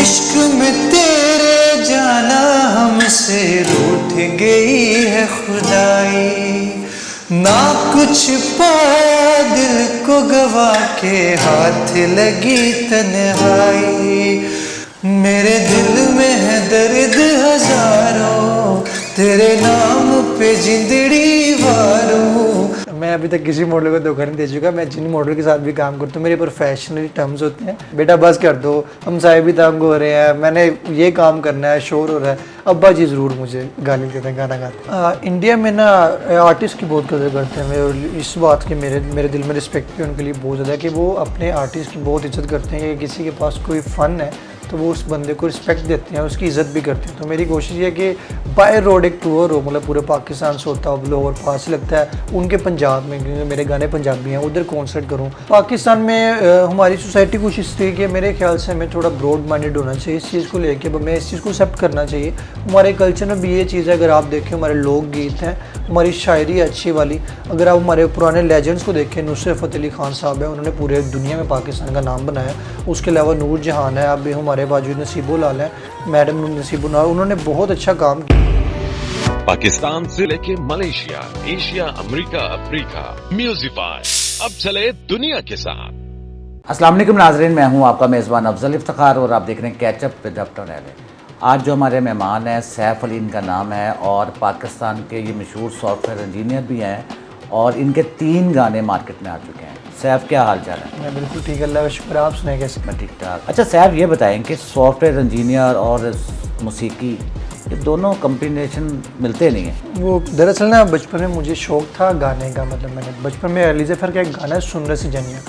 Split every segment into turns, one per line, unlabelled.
इश्क में तेरे जाना हमसे रूठ गई है खुदाई, ना कुछ पाया दिल को गवा के हाथ लगी तन्हाई। मेरे दिल में है दर्द हजारों, तेरे नाम पे जिंदड़ी वारों। मैं अभी तक किसी मॉडल को धोखा नहीं दे चुका। मैं जिन मॉडल के साथ भी काम करता हूँ मेरे प्रोफेशनली टर्म्स होते हैं, बेटा बस कर दो, हम साहब भी तंग हो रहे हैं, मैंने ये काम करना है, शोर हो रहा है। अब्बा जी ज़रूर मुझे गाली देते हैं गाना गाते। इंडिया में ना आर्टिस्ट की बहुत कदर करते हैं और इस बात की मेरे दिल में रिस्पेक्ट भी उनके लिए बहुत ज़्यादा है कि वो अपने आर्टिस्ट की बहुत इज्जत करते हैं कि किसी के पास कोई फ़न है तो वो उस बंदे को रिस्पेक्ट देते हैं, उसकी इज़्ज़त भी करते हैं। तो मेरी कोशिश ये है कि बाय रोड एक टूर हो, मतलब पूरे पाकिस्तान से होता हो, लाहौर पास लगता है उनके पंजाब में, क्योंकि मेरे गाने पंजाबी हैं, उधर कॉन्सर्ट करूँ। पाकिस्तान में हमारी सोसाइटी कोशिश थी कि मेरे ख्याल से हमें थोड़ा ब्रॉड माइंडेड होना चाहिए इस चीज़ को लेके, हमें इस चीज़ को एक्सेप्ट करना चाहिए। हमारे कल्चर में भी ये चीज़ है, अगर आप देखें हमारे लोकगीत हैं, हमारी शायरी अच्छी वाली, अगर आप हमारे पुराने लेजेंड्स को देखें, नुसरत फ़तेह अली खान साहब है, उन्होंने पूरे दुनिया में पाकिस्तान का नाम बनाया। उसके अलावा नूर जहान है, अब हमारे बाजू नसीबुल है, मैडम नसीबुल, उन्होंने बहुत अच्छा काम किया।
पाकिस्तान से लेके मलेशिया, एशिया, अमेरिका, अफ्रीका, म्यूजिफाई अब चले दुनिया के साथ।
अस्सलाम वालेकुम नाज़रीन, मैं हूं आपका मेज़बान अफजल इफ्तिखार और आप देख रहे हैं कैचअप विद डॉक्टर एले। आज जो हमारे मेहमान हैं सैफ अली इनका नाम है और पाकिस्तान के ये मशहूर सॉफ्टवेयर इंजीनियर भी हैं और इनके 3 गाने मार्केट में आ चुके हैं। सैफ, क्या हाल चाल है?
मैं बिल्कुल ठीक, अल्लाह का शुक्र। आप सुनाए कैसे?
मैं ठीक ठाक। अच्छा सैफ, ये बताएं कि सॉफ्टवेयर इंजीनियर और मौसीकी ये दोनों कम्बिनेशन मिलते नहीं हैं।
वो दरअसल ना बचपन में मुझे शौक़ था गाने का, मतलब मैंने बचपन में अली ज़फ़र का एक गाना है सुन रहे सजनिया,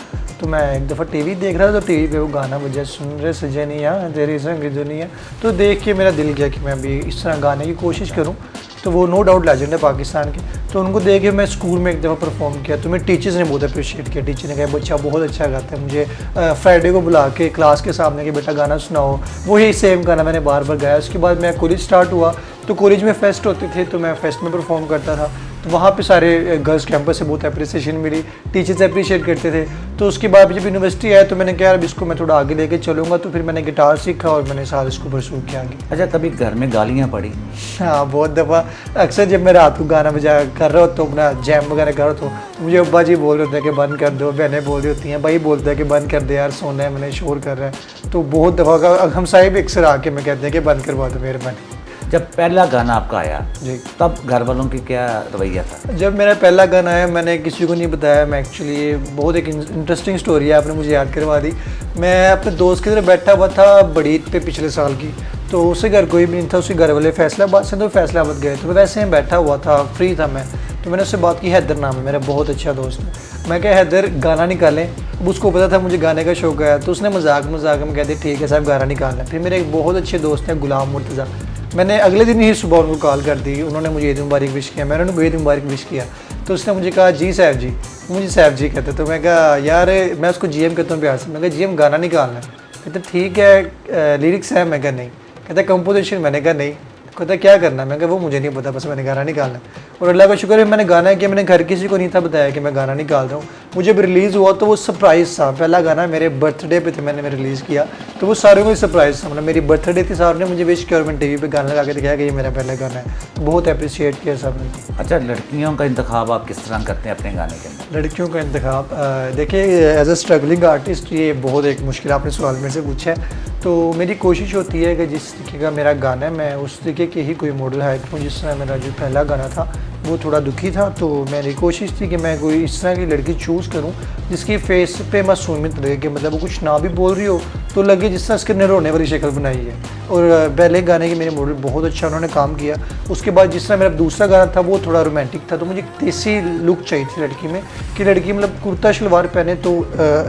तो मैं एक दफ़ा टीवी देख रहा था तो टीवी पे वो गाना बजा सुन रहे सजनिया तेरी संग दुनिया, तो देख के मेरा दिल किया कि मैं भी इस तरह गाने की कोशिश करूँ। तो वो नो डाउट लेजेंड है पाकिस्तान के, तो उनको देख के मैं स्कूल में एक दफ़ा परफॉर्म किया तो मेरे टीचर्स ने बहुत अप्रिशिएट किया। टीचर ने कहा बच्चा बहुत अच्छा गाता है। मुझे फ्राइडे को बुला के क्लास के सामने कि बेटा गाना सुनाओ, वही सेम गाना मैंने बार बार गाया। उसके बाद मैं कॉलेज स्टार्ट हुआ तो कॉलेज में फेस्ट होते थे तो मैं फेस्ट में परफॉर्म करता था, तो वहाँ पे सारे गर्ल्स कैंपस से बहुत अप्रिसिएशन मिली, टीचर्स अप्रिशिएट करते थे। तो उसके बाद जब यूनिवर्सिटी आया तो मैंने कहा यार अब इसको मैं थोड़ा आगे लेके चलूँगा, तो फिर मैंने गिटार सीखा और मैंने साथ इसको परसू किया आगे।
अच्छा, कभी घर में गालियाँ पड़ी?
हाँ, बहुत दफ़ा। अक्सर जब मैं रात को गाना बजा कर रहा होता हूँ, अपना जैम वगैरह कर रहा हूँ, तो मुझे अब्बा जी बोल रहे होते हैं कि बंद कर दो, बहनें बोल रही होती हैं, भाई बोलता है कि बंद कर दे यार, सोना है, मैंने शोर कर रहा है। तो बहुत दफ़ा का हम साहिब अक्सर आके मैं कहते हैं कि बंद करवा दो मेहरबानी।
जब पहला गाना आपका आया
जी,
तब घर वालों की क्या रवैया था?
जब मेरा पहला गाना आया मैंने किसी को नहीं बताया। मैं एक्चुअली ये बहुत एक इंटरेस्टिंग स्टोरी है, आपने मुझे याद करवा दी। मैं अपने दोस्त की तरह बैठा हुआ था बड़ी ईद पे पिछले साल की, तो उससे घर कोई भी नहीं था, उसके घर वाले फैसलाबाद से, तो फैसलाबाद गए। तो मैं वैसे ही बैठा हुआ था, फ्री था मैं, तो मैंने उससे बात की। हैदर नाम है मेरा, बहुत अच्छा दोस्त है। मैं क्या हैदर गाना निकालें, अब उसको पता था मुझे गाने का शौक है, तो उसने मजाक में कहते ठीक है साहब गाना निकालना। फिर मेरे एक बहुत अच्छे दोस्त हैं गुलाम मुर्तज़ा, मैंने अगले दिन ही सुबह उनको कॉल कर दी, उन्होंने मुझे ईद मुबारक विश किया, मैंने उनको ईद मुबारक विश किया। तो उसने मुझे कहा जी साहब जी, मुझे साहब जी कहते। तो मैं कहा यार, मैं उसको जीएम कहता हूँ प्यार से, मैं कहा जीएम गाना निकालना है। कहते ठीक है, लिरिक्स है? मैं कहा नहीं। कहता कंपोजिशन? मैंने कहा नहीं। कहता क्या करना है? मैं कहा वो मुझे नहीं पता, बस मैंने गाना निकालना है। और अल्लाह का शुक्र है मैंने गाना किया, मैंने घर किसी को नहीं था बताया कि मैं गाना निकाल रहा हूँ। मुझे जब रिलीज़ हुआ तो वो सरप्राइज़ था, पहला गाना मेरे बर्थडे पे थे, मैंने रिलीज़ किया, तो वो सारे को सरप्राइज़ था। मतलब मेरी बर्थडे थी, साहब ने मुझे विश किया और मैंने टीवी पे गाना लगा के दिखाया कि ये मेरा पहला गाना है, तो बहुत अप्रिशिएट किया सब ने।
अच्छा, लड़कियों का इंतखाब आप किस तरह करते हैं अपने गाने के अंदर?
लड़कियों का इंतखाब, देखिए एज अ स्ट्रगलिंग आर्टिस्ट ये बहुत एक मुश्किल आपने सवाल मेरे से पूछा है। तो मेरी कोशिश होती है कि जिस तरीके का मेरा गाना है मैं उस तरीके के ही कोई मॉडल हायर करूँ। जिस तरह मेरा जो पहला गाना था वो थोड़ा दुखी था, तो मेरी कोशिश थी कि मैं कोई इस तरह की लड़की चूज़ करूं जिसकी फेस पे मासूमियत लगे, कि मतलब वो कुछ ना भी बोल रही हो तो लगे जिस तरह उसके रोने वाली शक्ल बनाई है। और पहले गाने के मेरे मॉडल बहुत अच्छा उन्होंने काम किया। उसके बाद जिस तरह मेरा दूसरा गाना था वो थोड़ा रोमांटिक था, तो मुझे देसी लुक चाहिए थी लड़की में, कि लड़की मतलब कुर्ता शलवार पहने तो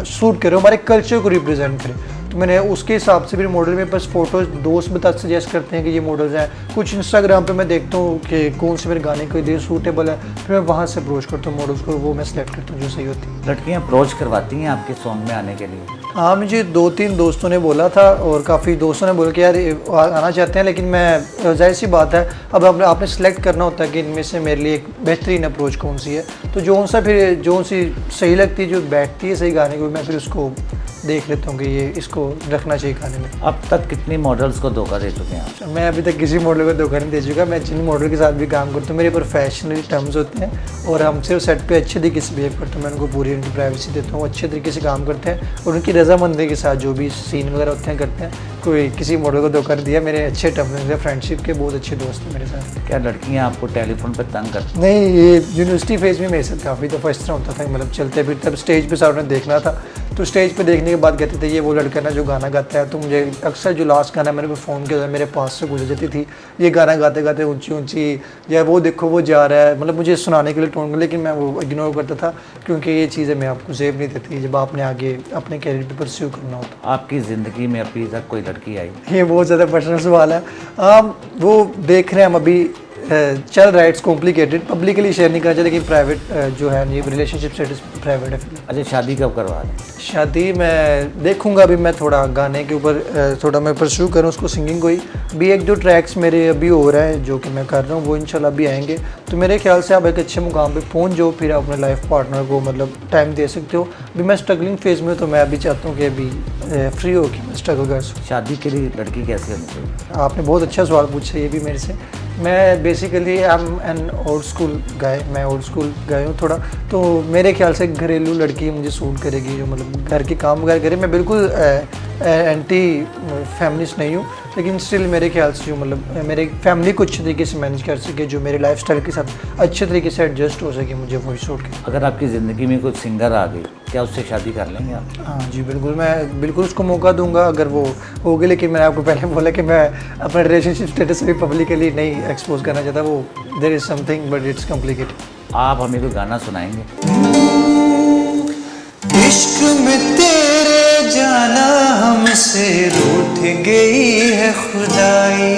सूट करे, हमारे कल्चर को रिप्रेजेंट करे। तो मैंने उसके हिसाब से भी मॉडल में बस फ़ोटोज़ दोस्त बता सजेस्ट करते हैं कि ये मॉडल्स हैं। कुछ इंस्टाग्राम पे मैं देखता हूँ कि कौन से मेरे गाने के लिए सूटेबल है, फिर मैं वहाँ से अप्रोच करता हूँ मॉडल्स को, वो मैं सेलेक्ट करता हूँ जो सही होती है।
लड़कियाँ अप्रोच करवाती हैं आपके सॉन्ग में आने के लिए?
हाँ, मुझे 2-3 दोस्तों ने बोला था और काफ़ी दोस्तों ने बोला कि यार आना चाहते हैं, लेकिन मैं जाहिर सी बात है अब आपने सेलेक्ट करना होता है कि इनमें से मेरे लिए एक बेहतरीन अप्रोच कौन सी है। तो जो सी सही लगती है, जो बैठती है सही गाने को, मैं फिर उसको देख लेता हूँ कि ये इसको रखना चाहिए खाने में।
अब तक कितनी मॉडल्स को धोखा दे चुके हैं आप?
मैं अभी तक किसी मॉडल को धोखा नहीं दे चुका। मैं जिन मॉडल के साथ भी काम करता हूँ मेरे प्रोफेशनल टर्म्स होते हैं और हम सिर्फ सेट पे अच्छे तरीके से बिहेव करते हैं। मैं उनको पूरी उनकी प्राइवेसी देता हूँ, अच्छे तरीके से काम करते हैं और उनकी रजामंदी के साथ जो भी सीन वगैरह होते हैं करते हैं। कोई किसी मॉडल को धोखा नहीं दिया। मेरे अच्छे टर्म्स हैं, फ्रेंडशिप के बहुत अच्छे दोस्त हैं मेरे साथ।
क्या लड़कियां आपको टेलीफोन पर तंग करती?
नहीं, ये यूनिवर्सिटी फेज में मेरे साथ काफ़ी दफ़ा इस तरह होता था, मतलब चलते फिरते तब स्टेज पे सामने देखना था तो स्टेज पे देखने के बाद कहते थे ये वो लड़का ना जो गाना गाता है। तो मुझे अक्सर जो लास्ट गाना मैंने फ़ोन किया मेरे पास से गुजर जाती थी, ये गाना गाते गाते ऊंची ऊंची, या वो देखो वो जा रहा है, मतलब मुझे सुनाने के लिए टोन, लेकिन मैं वो इग्नोर करता था क्योंकि ये चीज़ें मैं आपको जेब नहीं देती जब आपने आगे अपने कैरियर पर परस्यू करना होता।
आपकी ज़िंदगी में अभी तक कोई लड़की आई?
ये बहुत ज़्यादा पर्सनल सवाल है। वो देख रहे हैं हम अभी, चल रहा है, इट्स कॉम्प्लिकेटेड, पब्लिकली शेयर नहीं करना चाहिए, लेकिन प्राइवेट जो है ये रिलेशनशिप स्टेटस प्राइवेट है।
अच्छा, शादी कब करवा रहे हैं?
शादी मैं देखूंगा, अभी मैं थोड़ा गाने के ऊपर थोड़ा मैं परस्यू करूँ उसको, सिंगिंग को ही। भी एक दो ट्रैक्स मेरे अभी हो रहा है जो कि मैं कर रहा हूँ, वो इंशाल्लाह भी आएंगे। तो मेरे ख्याल से आप एक अच्छे मुकाम पे पहुँच जाओ, फिर आप अपने लाइफ पार्टनर को मतलब टाइम दे सकते हो। अभी मैं स्ट्रगलिंग फेज़ में हूँ तो मैं अभी चाहता हूँ कि अभी फ्री हो कि मैं स्ट्रगल कर सकूँ।
शादी के लिए लड़की कैसे होनी चाहिए?
आपने बहुत अच्छा सवाल पूछा ये भी मेरे से। मैं basically I am an old school guy, मैं ओल्ड स्कूल गाय हूँ थोड़ा, तो मेरे ख्याल से घरेलू लड़की मुझे सूट करेगी जो मतलब घर के काम वगैरह करे। मैं बिल्कुल एंटी फेमिनिस्ट नहीं हूँ, लेकिन स्टिल मेरे ख्याल से जो मतलब मेरे फैमिली को अच्छे तरीके से मैनेज कर सके, जो मेरे लाइफस्टाइल के साथ अच्छे तरीके से एडजस्ट हो सके, मुझे वही सूट करे।
अगर आपकी ज़िंदगी में कोई सिंगर आ गई, क्या उससे शादी कर लेंगे आप?
हाँ जी बिल्कुल, मैं बिल्कुल उसको मौका दूंगा अगर वो होगी, लेकिन मैंने आपको पहले बोला कि मैं अपना रिलेशनशिप स्टेटस भी पब्लिकली नहीं एक्सपोज करना चाहता। वो there is something but it's complicated.
आप हमें कोई गाना सुनाएंगे?
इश्क में तेरे जाना हमसे रूठ गई है खुदाई,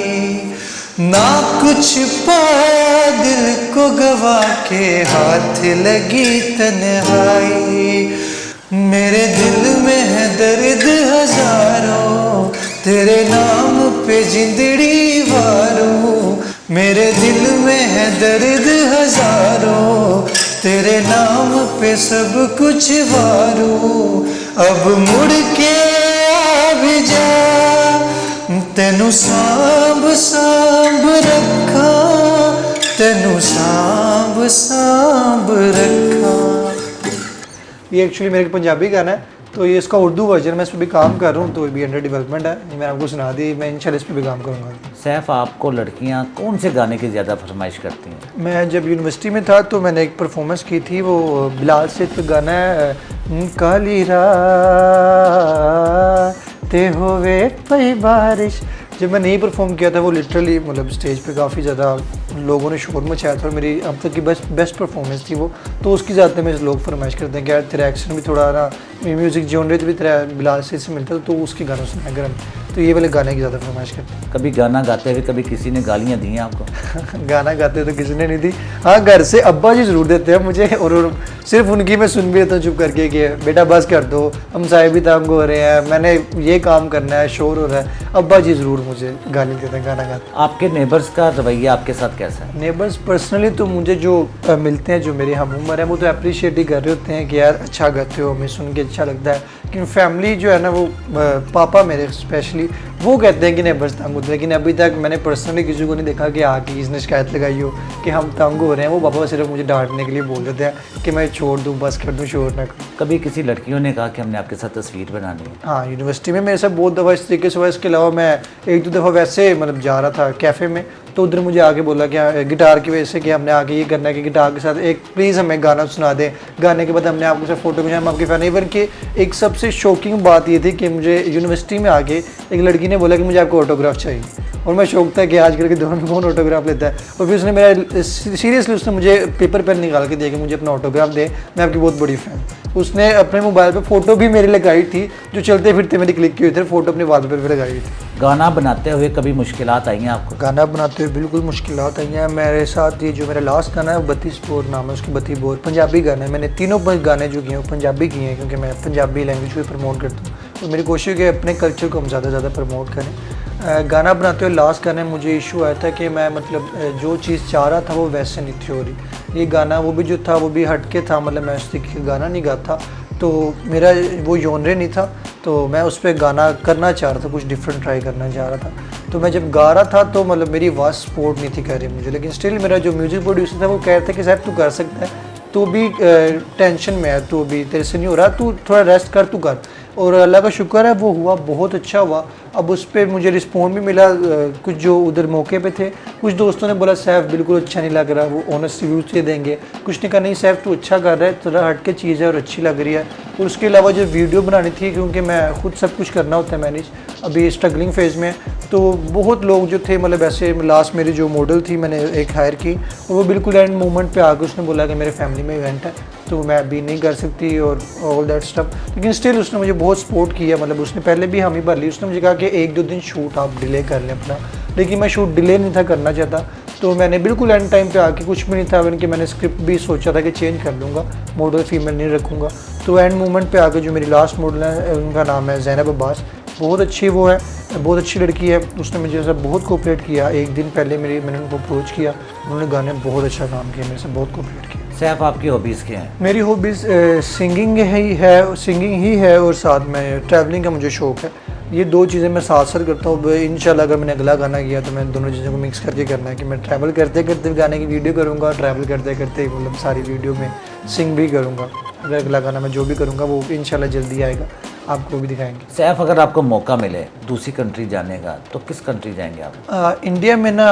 ना कुछ पाया दिल को गवा के हाथ लगी तन्हाई। मेरे दिल में है दर्द हजारों, तेरे नाम पे जिंदड़ी वारूं। मेरे दिल में है दर्द हजारों, तेरे नाम पे सब कुछ वारूं। अब मुड़ के आ भी जा, तेनू सांभ सांभ रखा, तेनू सांभ सांभ रखा। ये एक्चुअली मेरे पंजाबी गाना है, तो ये इसका उर्दू वर्जन मैं इस पर भी काम कर रहा हूँ, तो ये भी अंडर डेवलपमेंट है। ये मैंने आपको सुना दी, मैं इंशाल्लाह इस पर भी काम करूँगा।
सैफ, आपको लड़कियाँ कौन से गाने की ज़्यादा फरमाइश करती हैं?
मैं जब यूनिवर्सिटी में था तो मैंने एक परफॉर्मेंस की थी, वो बिलाल सेठ का गाना है, काली रात होवे पई बारिश। जब मैंने यही परफॉर्म किया था वो लिटरली मतलब स्टेज पे काफ़ी ज़्यादा लोगों ने शोर मचाया था और मेरी अब तक की बेस्ट परफॉर्मेंस थी वो। तो उसकी ज़्यादा में लोग फरमाइश करते हैं कि यार तेरा एक्शन भी थोड़ा ना म्यूज़िक जॉनर भी तेरा बिलाल से मिलता है, तो उसके गानों सुना कर, तो ये वाले गाने की ज़्यादा फरमाइश करते हैं।
कभी गाना गाते हुए कभी किसी ने गालियाँ दी हैं आपको?
गाना गाते तो किसी ने नहीं दी। हाँ, घर से अब्बा जी ज़रूर देते हैं मुझे, और सिर्फ उनकी मैं सुन भी लेता हूँ चुप करके कि बेटा बस कर दो, हम साहिब भी तंग हो रहे हैं, मैंने ये काम करना है, शोर हो रहा है। अब्बा जी ज़रूर मुझे गाली देते हैं गाना गाते।
आपके नेबर्स का रवैया आपके साथ कैसा है?
नेबर्स पर्सनली तो मुझे जो मिलते हैं, जो मेरे हम उम्र है, वो तो अप्रिशिएट ही कर रहे होते हैं कि यार अच्छा गाते हो, हमें सुन के अच्छा लगता है। लेकिन फैमिली जो है ना, वो पापा मेरे स्पेशली वो कहते हैं कि नेबर्स तंग होते हैं, लेकिन अभी तक मैंने पर्सनली किसी को नहीं देखा कि आके इसने शिकायत लगाई हो कि हम तंग हो रहे हैं। वो पापा सिर्फ मुझे डांटने के लिए बोल देते हैं कि मैं छोड़ दूँ, बस कर दूँ, शोर ना करूँ।
कभी किसी लड़कियों ने कहा कि हमने आपके साथ तस्वीर बनानी है?
हाँ, यूनिवर्सिटी में मेरे साथ बहुत दफ़ा इस तरीके से हुआ। इसके अलावा मैं एक दो दफ़ा वैसे मतलब जा रहा था कैफ़े में, तो उधर मुझे आके बोला कि गिटार की वजह से कि हमने आके ये करना है कि गिटार के साथ एक प्लीज़ हमें गाना सुना दें, गाने के बाद हमने आपके साथ फ़ोटो खिंचाया, हम आपके फ़ैन। इवन कि एक सबसे शॉकिंग बात ये थी कि मुझे यूनिवर्सिटी में आके एक लड़की ने बोला कि मुझे आपको ऑटोग्राफ चाहिए, और मैं शौक था कि आजकल के दौर में कौन ऑटोग्राफ लेता है। और फिर उसने मेरा सीरियसली उसने मुझे पेपर पेन निकाल के दिया कि मुझे अपना ऑटोग्राफ दे, मैं आपकी बहुत बड़ी फ़ैन। उसने अपने मोबाइल पे फ़ोटो भी मेरी लगाई थी, जो चलते फिरते मेरी क्लिक की हुई थी, फ़ोटो अपने वॉलपेपर पे लगाई हुई थी।
गाना बनाते हुए कभी मुश्किलात आई हैं आपको?
गाना बनाते हुए बिल्कुल मुश्किलात आई हैं मेरे साथ। ये जो मेरा लास्ट गाना है वो 32 बोर नाम है उसकी, 32 बोर पंजाबी गाना है। मैंने तीनों गाने जो किए हैं वो पंजाबी किए हैं, क्योंकि मैं पंजाबी लैंग्वेज को प्रमोट करता हूँ, तो मेरी कोशिश है कि अपने कल्चर को हम ज़्यादा से ज़्यादा प्रमोट करें। गाना बनाते हुए लास्ट गाने में मुझे इशू आया था कि मैं मतलब जो चीज़ चाह रहा था वो वैसे नहीं थी हो रही। ये गाना वो भी जो था वो भी हट के था, मतलब मैं उस तरीके का गाना नहीं गाता। तो मेरा वो जॉनरे नहीं था, तो मैं उस पर गाना करना चाह रहा था, कुछ डिफरेंट ट्राई करना चाह रहा था। तो मैं जब गा रहा था तो मतलब मेरी आवाज़ सपोर्ट नहीं थी कर रही मुझे, लेकिन स्टिल मेरा जो म्यूज़िक प्रोड्यूसर था वो कह रहा था कि साहब तू कर सकता है, तू भी टेंशन में है, तू भी तेरे से नहीं हो रहा, तू थोड़ा रेस्ट कर, तू कर। और अल्लाह का शुक्र है वो हुआ, बहुत अच्छा हुआ। अब उस पर मुझे रिस्पॉन्ड भी मिला, कुछ जो उधर मौके पे थे, कुछ दोस्तों ने बोला सैफ बिल्कुल अच्छा नहीं लग रहा, वो ऑनेस्ट रिव्यूज़ दे देंगे। कुछ ने कहा नहीं सैफ तू अच्छा कर रहा है, थोड़ा हट के चीज़ है और अच्छी लग रही है। और उसके अलावा जो वीडियो बनानी थी, क्योंकि मैं खुद सब कुछ करना होता है मैनेज, अभी स्ट्रगलिंग फेज़ में, तो बहुत लोग जो थे मतलब ऐसे, लास्ट मेरी जो मॉडल थी मैंने एक हायर की, और वो बिल्कुल एंड मोमेंट पे आके उसने बोला कि मेरे फैमिली में इवेंट है तो मैं अभी नहीं कर सकती और ऑल दैट स्टफ। लेकिन स्टिल उसने मुझे बहुत सपोर्ट किया, मतलब उसने पहले भी हामी भर ली। उसने मुझे कहा कि 1-2 दिन शूट आप डिले कर लें अपना, लेकिन मैं शूट डिले नहीं था करना चाहता। तो मैंने बिल्कुल एंड टाइम पे आके, कुछ भी नहीं था कि मैंने स्क्रिप्ट भी सोचा था कि चेंज कर लूँगा, मॉडल फीमेल नहीं रखूँगा। तो एंड मोमेंट पे आके जो मेरी लास्ट मॉडल है उनका नाम है ज़ैनब अब्बास, बहुत अच्छी वो है, बहुत अच्छी लड़की है। उसने मुझे सब बहुत कोऑपरेट किया। एक दिन पहले मैंने उनको अप्रोच किया, उन्होंने गाने में बहुत अच्छा काम किया, मेरे से बहुत कोऑपरेट किया।
सैफ आपकी हॉबीज़ क्या हैं?
मेरी हॉबीज़ सिंगिंग ही है और साथ में ट्रैवलिंग का मुझे शौक़ है। ये 2 चीज़ें मैं साथ साथ करता हूँ। इंशाल्लाह अगर मैंने अगला गाना किया तो मैं दोनों चीज़ों को मिक्स करके करना है कि मैं ट्रैवल करते करते गाने की वीडियो करूँगा, ट्रैवल करते करते मतलब सारी वीडियो में सिंग भी करूँगा। अगर अगला गाना मैं जो भी करूँगा वो इंशाल्लाह जल्दी आएगा, आपको भी दिखाएंगे।
सैफ अगर आपको मौका मिले दूसरी कंट्री जाने का तो किस कंट्री जाएंगे आप?
इंडिया में ना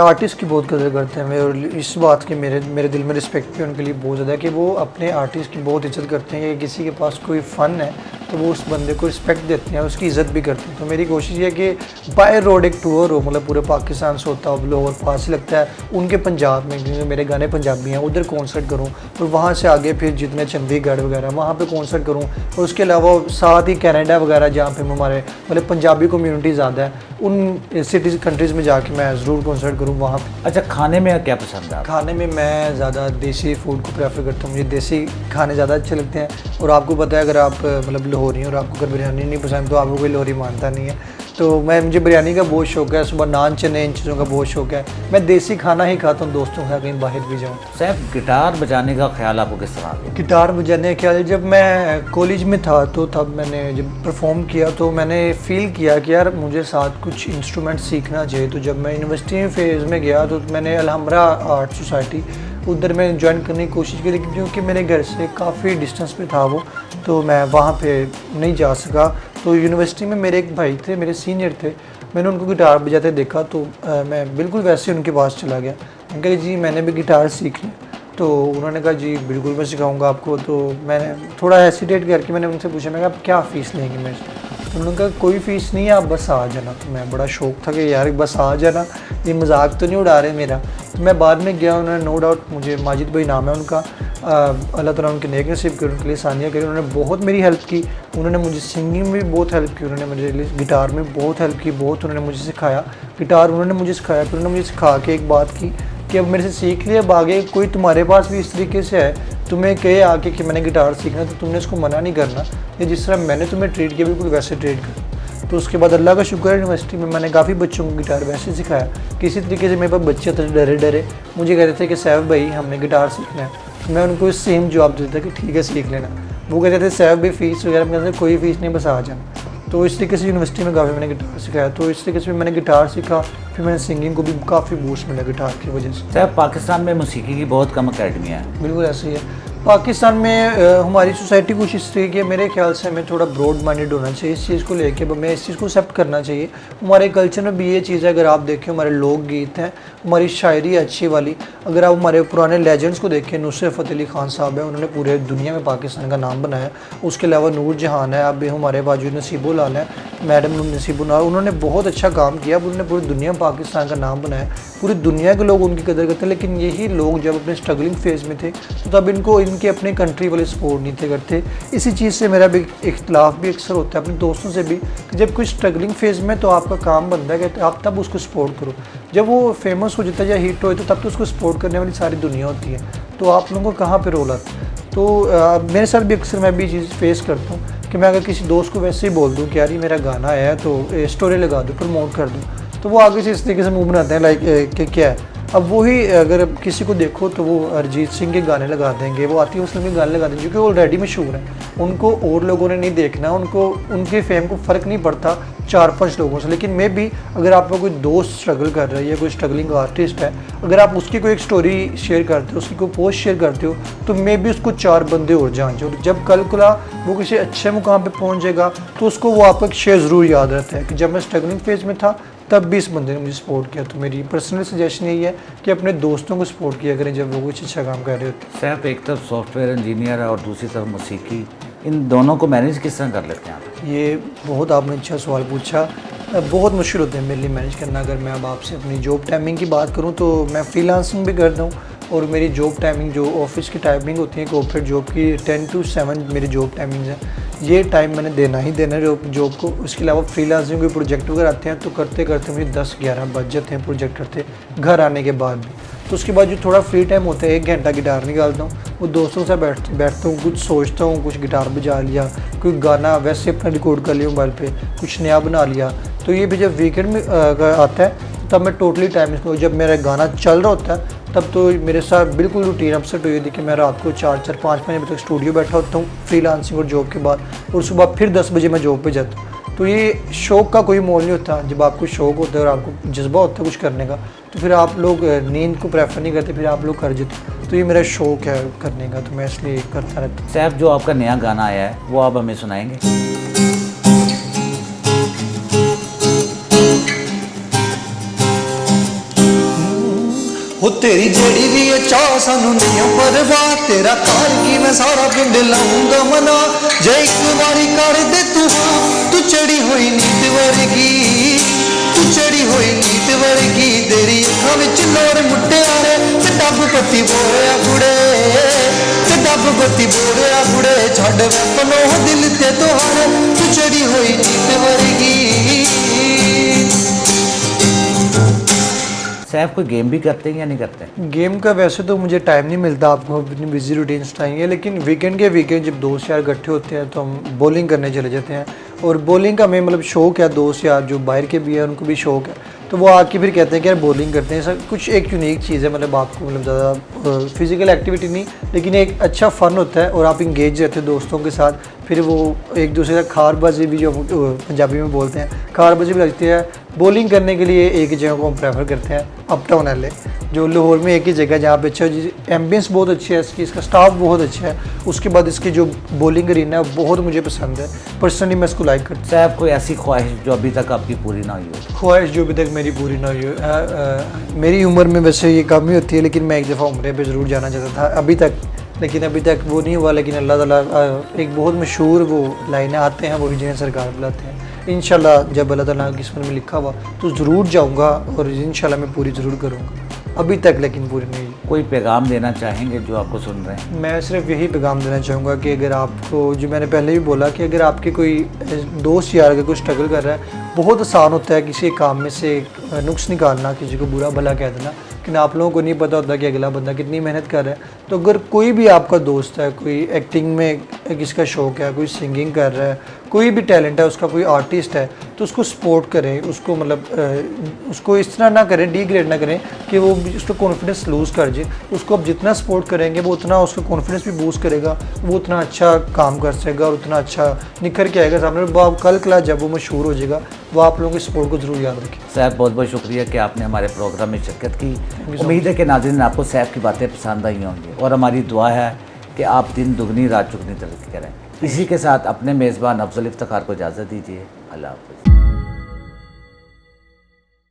आर्टिस्ट की बहुत कदर करते हैं और इस बात की मेरे दिल में रिस्पेक्ट भी उनके लिए बहुत ज़्यादा है कि वो अपने आर्टिस्ट की बहुत इज्जत करते हैं कि किसी के पास कोई फ़न है तो वो उस बंदे को रिस्पेक्ट देते हैं, उसकी इज़्ज़त भी करते हैं। तो मेरी कोशिश ये है कि बाय रोड एक टूर हो, मतलब पूरे पाकिस्तान से होता हो, लाहौर पास ही लगता है, उनके पंजाब में, क्योंकि मेरे गाने पंजाबी हैं, उधर कॉन्सर्ट करूँ और वहाँ से आगे फिर जितने चंडीगढ़ वगैरह वहाँ पे कॉन्सर्ट करूँ। और उसके अलावा साथ ही कनाडा वगैरह जहाँ पे हमारे मतलब पंजाबी कम्युनिटी ज़्यादा है, उन सिटीज़ कंट्रीज़ में जाके मैं ज़रूर कॉन्सर्ट करूँ वहाँ पे।
अच्छा, खाने में क्या पसंद है?
खाने में मैं ज़्यादा देसी फूड को प्रेफर करता हूँ, मुझे देसी खाने ज़्यादा अच्छे लगते हैं। और आपको पता है अगर आप मतलब लाहौरी हैं और आपको अगर बिरयानी नहीं पसंद तो आपको कोई लाहौरी मानता नहीं है। तो मुझे बिरयानी का बहुत शौक है, सुबह नान चने इन चीज़ों का बहुत शौक है। मैं देसी खाना ही खाता हूँ दोस्तों के साथ कहीं बाहर भी जाऊँ।
सैफ गिटार बजाने का ख्याल आपको किस तरह आता है?
गिटार बजाने का ख्याल जब मैं कॉलेज में था तो तब मैंने जब परफॉर्म किया तो मैंने फ़ील किया कि यार मुझे साथ कुछ इंस्ट्रूमेंट सीखना चाहिए। तो जब मैं यूनिवर्सिटी फेज़ में गया तो मैंने अलहमरा आर्ट सोसाइटी उधर मैं ज्वाइन करने की कोशिश की, लेकिन क्योंकि मेरे घर से काफ़ी डिस्टेंस पे था वो, तो मैं वहाँ पे नहीं जा सका। तो यूनिवर्सिटी में मेरे एक भाई थे, मेरे सीनियर थे, मैंने उनको गिटार बजाते देखा तो मैं बिल्कुल वैसे उनके पास चला गया। मैंने कहा जी मैंने भी गिटार सीखनी, तो उन्होंने कहा जी बिल्कुल मैं सिखाऊंगा आपको। तो मैंने थोड़ा हेसिटेट करके मैंने उनसे पूछा, मैं कहा आप क्या फ़ीस लेंगे मेरे से? तो उन्होंने कहा कोई फ़ीस नहीं है, आप बस आ जाना। तो मैं बड़ा शौक था कि यार बस आ जाना, ये मजाक तो नहीं उड़ा रहे मेरा। तो मैं बाद में गया, उन्होंने नो डाउट, मुझे माजिद भाई नाम है उनका, अल्लाह ताला उनके नेक नसीब करे, उनके लिए सानिया करी, उन्होंने बहुत मेरी हेल्प की। उन्होंने मुझे सिंगिंग में भी बहुत हेल्प की, उन्होंने मुझे गिटार में बहुत हेल्प की, बहुत उन्होंने मुझे सिखाया। गिटार उन्होंने मुझे सिखाया, फिर उन्होंने मुझे सिखा के एक बात की कि अब मेरे से सीख लिया, अब आगे कोई तुम्हारे पास भी इस तरीके से है, तुम्हें कहे आके कि मैंने गिटार सीखना, तो तुमने इसको मना नहीं करना, ये जिस तरह मैंने तुम्हें ट्रीट किया बिल्कुल वैसे ट्रीट कर। तो उसके बाद अल्लाह का शुक्र है यूनिवर्सिटी में मैंने काफ़ी बच्चों को गिटार वैसे सिखाया। किसी तरीके से मेरे पास बच्चे थे डरे मुझे कहते थे कि सैफ भाई हमने गिटार सीखना है, तो मैं उनको सेम जवाब देता कि ठीक है सीख लेना। वो कहते थे सैफ भाई फ़ीस वगैरह, मैं कहते कोई फ़ीस नहीं, बस आ जाना। तो इस तरीके से यूनिवर्सिटी में काफ़ी मैंने गिटार सिखाया। तो इस तरीके से मैंने गिटार सीखा, फिर मैंने सिंगिंग को भी काफ़ी बूस्ट मिला गिटार की वजह से।
सैफ, पाकिस्तान में मौसीकी की बहुत कम अकेडमियाँ हैं।
बिल्कुल ऐसे ही है। पाकिस्तान में हमारी सोसाइटी कुछ इस तरीके की है, मेरे ख्याल से हमें थोड़ा ब्रॉड माइंडेड होना चाहिए इस चीज़ को लेके, हमें इस चीज़ को एक्सेप्ट करना चाहिए। हमारे कल्चर में भी ये चीज़ है, अगर आप देखें हमारे लोकगीत हैं, हमारी शायरी अच्छी वाली, अगर आप हमारे पुराने लेजेंड्स को देखें, नुसरत फ़तेह अली खान साहब है, उन्होंने पूरे दुनिया में पाकिस्तान का नाम बनाया। उसके अलावा नूर जहान है, अब हमारे बाजू नसीबुल है, मैडम नसीबुल, उन्होंने बहुत अच्छा काम किया, उन्होंने पूरी दुनिया में पाकिस्तान का नाम बनाया, पूरी दुनिया के लोग उनकी कदर करते हैं। लेकिन यही लोग जब अपने स्ट्रगलिंग फेज़ में थे तो तब इनके अपने कंट्री वाले सपोर्ट नहीं थे करते। इसी चीज़ से मेरा भी इख्तलाफ भी अक्सर होता है अपने दोस्तों से भी, कि जब कोई स्ट्रगलिंग फेज़ में तो आपका काम बनता है कि आप तब उसको सपोर्ट करो, जब वो फेमस हो जाता है या हिट हो तो तब तो उसको सपोर्ट करने वाली सारी दुनिया होती है, तो आप लोगों को कहाँ पर रोल आता है। तो मेरे साथ भी अक्सर मैं भी चीज़ फेस करता हूँ कि मैं अगर किसी दोस्त को वैसे ही बोल दूँ कि यार ये मेरा गाना है तो स्टोरी लगा दूँ, प्रमोट कर दूँ, तो वो आगे से इस तरीके से मुँह बनाते हैं लाइक कि क्या है, अब वही अगर किसी को देखो तो वो अरिजीत सिंह के गाने लगा देंगे, वो आतिफ असलम के गाने लगा देंगे, क्योंकि वो ऑलरेडी मशहूर हैं। उनको और लोगों ने नहीं देखना, उनको उनके फेम को फ़र्क नहीं पड़ता 4-5 लोगों से। लेकिन मे भी अगर आपका कोई दोस्त स्ट्रगल कर रहा है या कोई स्ट्रगलिंग आर्टिस्ट है, अगर आप उसकी कोई एक स्टोरी शेयर करते हो, उसकी कोई पोस्ट शेयर करते हो, तो मे भी उसको 4 बंदे और जान जो जब कल को वो किसी अच्छे मुकाम पे पहुंच जाएगा तो उसको वो आपका एक शेयर ज़रूर याद रहता है कि जब मैं स्ट्रगलिंग फेज में था तब भी इस बंदे ने मुझे सपोर्ट किया। तो मेरी पर्सनल सजेशन यही है कि अपने दोस्तों को सपोर्ट किया करें जब वो कुछ अच्छा काम कर रहे होते हैं।
सैफ एक तरफ सॉफ्टवेयर इंजीनियर है और दूसरी तरफ मौसीकी, इन दोनों को मैनेज किस तरह कर लेते हैं आप?
ये बहुत आपने अच्छा सवाल पूछा। बहुत मुश्किल होता है मेरे लिए मैनेज करना। अगर मैं अब आपसे अपनी जॉब टाइमिंग की बात करूँ तो मैं फ्रीलांसिंग भी करता हूँ, और मेरी जॉब टाइमिंग जो ऑफिस की टाइमिंग होती है कॉर्पोरेट जॉब की 10 to 7 मेरी जॉब टाइमिंग्स हैं। ये टाइम मैंने देना ही देना है जॉब को। उसके अलावा फ्रीलांसिंग के प्रोजेक्ट वगैरह आते हैं तो करते करते मुझे 10-11 बज जाते हैं प्रोजेक्ट करते घर आने के बाद भी। तो उसके बाद जो थोड़ा फ्री टाइम होता है 1 घंटा गिटार निकालता हूँ, वो दोस्तों से बैठता हूँ, कुछ सोचता हूँ, कुछ गिटार बजा लिया, कोई गाना वैसे अपना रिकॉर्ड कर लिया मोबाइल पे, कुछ नया बना लिया। तो ये भी जब वीकेंड में आता है तब मैं टोटली टाइम इसको, जब मेरा गाना चल रहा होता है तब तो मेरे साथ बिल्कुल रूटीन अपसेट हुई थी कि मैं रात को 4-4, 5-5 बजे तक स्टूडियो बैठा होता हूँ फ्रीलांसिंग और जॉब के बाद, और सुबह फिर 10 बजे मैं जॉब पे जाता हूँ। तो ये शौक़ का कोई मोल नहीं होता। जब आपको शौक़ होता है और आपको जज्बा होता है कुछ करने का, तो फिर आप लोग नींद को प्रेफर नहीं करते, फिर आप लोग कर जाते। तो ये मेरा शौक़ है करने का, तो मैं इसलिए करता रहता हूँ।
सैफ, जो आपका नया गाना आया है वो आप हमें सुनाएंगे?
हो तेरी जेड़ी भी है चाह सानू नहीं परवाह, तेरा तार की मैं सारा पिंड लाऊंगा मना। जे एक बारी कर दे तू चढ़ी हुई नीत वर्गी, तू चढ़ी हुई नीत वर्गी। तेरी अखां विच लोर मुटियारे ते डब पत्ती बोरिया कुड़े, ते डब पत्ती बोरिया कुड़े। छड्ड वैपनो दिल ते तोहारे, तू चढ़ी हुई नीत वर्गी।
सैफ, कोई गेम भी करते हैं या नहीं करते हैं?
गेम का वैसे तो मुझे टाइम नहीं मिलता, आपको अपनी बिजी रूटीन चाहिए, लेकिन वीकेंड के वीकेंड जब दोस्त यार इकट्ठे होते हैं तो हम बॉलिंग करने चले जाते हैं। और बॉलिंग का हमें मतलब शौक़ है, दोस्त यार जो बाहर के भी है उनको भी शौक़ है, तो वो आके फिर कहते हैं कि यार बॉलिंग करते हैं। सर कुछ एक यूनिक चीज़ है, मतलब आपको मतलब ज़्यादा फिजिकल एक्टिविटी नहीं, लेकिन एक अच्छा फ़न होता है और आप इंगेज रहते हैं दोस्तों के साथ। फिर वो एक दूसरे का खारबाजी भी, जो पंजाबी में बोलते हैं, खारबाजी भी लगती है। बॉलिंग करने के लिए एक जगह को हम प्रेफर करते हैं, अप टाउन एल ए, जो लाहौर में एक ही जगह जहाँ पे अच्छा एम्बियंस बहुत अच्छी है इसकी, इसका स्टाफ बहुत अच्छा है। उसके बाद इसकी जो बॉलिंग अरीना है बहुत मुझे पसंद है, पर्सनली मैं इसको लाइक करता हूँ।
सैफ, कोई ऐसी ख्वाहिश जो अभी तक आपकी पूरी ना हुई हो?
ख्वाहिश जो अभी तक मेरी पूरी ना हुई हो, मेरी उम्र में वैसे ये कम ही होती है, लेकिन मैं एक दफ़ा उम्र पे ज़रूर जाना चाहता था अभी तक, लेकिन अभी तक वो नहीं हुआ। लेकिन अल्लाह ताला एक बहुत मशहूर वो लाइनें आते हैं, वो भी जिन्हें सरकार बुलाते हैं। इंशाल्लाह जब अल्लाह ताला की किस्मत में लिखा हुआ तो ज़रूर जाऊँगा, और इंशाल्लाह मैं पूरी ज़रूर करूँगा। अभी तक लेकिन पूरी नहीं।
कोई पैगाम देना चाहेंगे जो आपको सुन रहे हैं?
मैं सिर्फ यही पैगाम देना चाहूँगा कि अगर आपको, जो मैंने पहले भी बोला, कि अगर आपके कोई दोस्त यार अगर कोई स्ट्रगल कर रहा है, बहुत आसान होता है किसी काम में से नुक्स निकालना, किसी को बुरा भला कह देना, लेकिन आप लोगों को नहीं पता होता कि अगला बंदा कितनी मेहनत कर रहा है। तो अगर कोई भी आपका दोस्त है, कोई एक्टिंग में किसका शौक़ है, कोई सिंगिंग कर रहा है, कोई भी टैलेंट है उसका, कोई आर्टिस्ट है, तो उसको सपोर्ट करें, उसको मतलब उसको इस तरह ना करें, डिग्रेड ना करें कि वो उसका कॉन्फिडेंस लूज़ कर जाए। उसको आप जितना सपोर्ट करेंगे वो उतना उसका कॉन्फिडेंस भी बूस्ट करेगा, वो उतना अच्छा काम कर सकेगा और उतना अच्छा निखर के आएगा सामने। वो कल कला जब वो मशहूर हो जाएगा, वो आप लोगों की सपोर्ट को ज़रूर याद रखें।
सैफ, बहुत बहुत शुक्रिया कि आपने हमारे प्रोग्राम में शिरकत की। उम्मीद है कि नाज़रीन आपको सैफ की बातें पसंद आई होंगी, और हमारी दुआ है कि आप दिन दुगनी रात चुगनी तरक्की करें। इसी के साथ अपने मेज़बान अफजल इफ्तिखार को इजाज़त दीजिए। अल्लाह हाफ़िज़।